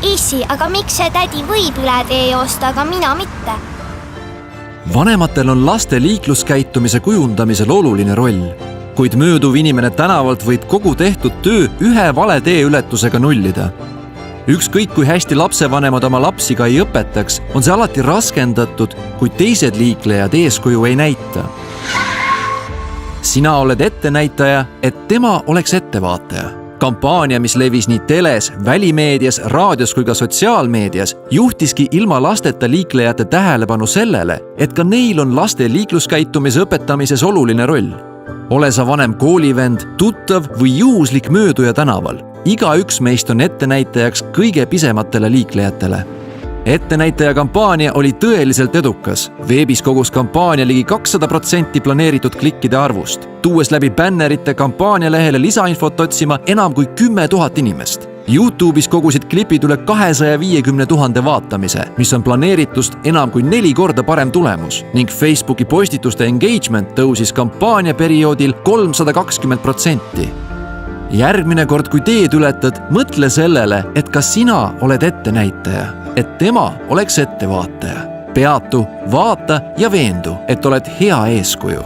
Issi, aga miks see tädi võib üle tee joosta, aga mina mitte? Vanematel on laste liikluskäitumise kujundamisel oluline roll, kuid mööduv inimene tänavalt võib kogu tehtud töö ühe vale teeületusega nullida. Ükskõik kui hästi lapsevanemad oma lapsi ka ei õpetaks, on see alati raskendatud, kui teised liiklejad eeskuju ei näita. Sina oled ettenäitaja, et tema oleks ettevaataja. Kampaania, mis levis nii teles, välimeedias, raadios kui ka sotsiaalmeedias, juhtiski ilma lasteta liiklejate tähelepanu sellele, et ka neil on laste liikluskäitumise õpetamises oluline roll. Ole sa vanem koolivend, tuttav või juhuslik mööduja tänaval. Igaüks meist on ettenäitajaks kõige pisematele liiklejatele. Ettenäitaja kampaania oli tõeliselt edukas. Veebis kogus kampaania ligi 200% planeeritud klikkide arvust, tuues läbi bännerite kampaanialehele lisainfot otsima enam kui 10 000 inimest. YouTube'is kogusid klipid üle 250 000 vaatamise, mis on planeeritust enam kui 4 korda parem tulemus ning Facebooki postituste engagement tõusis kampaania perioodil 320%. Järgmine kord, kui teed ületad, mõtle sellele, et ka sina oled ettenäitaja, et tema oleks ettevaataja. Peatu, vaata ja veendu, et oled hea eeskuju.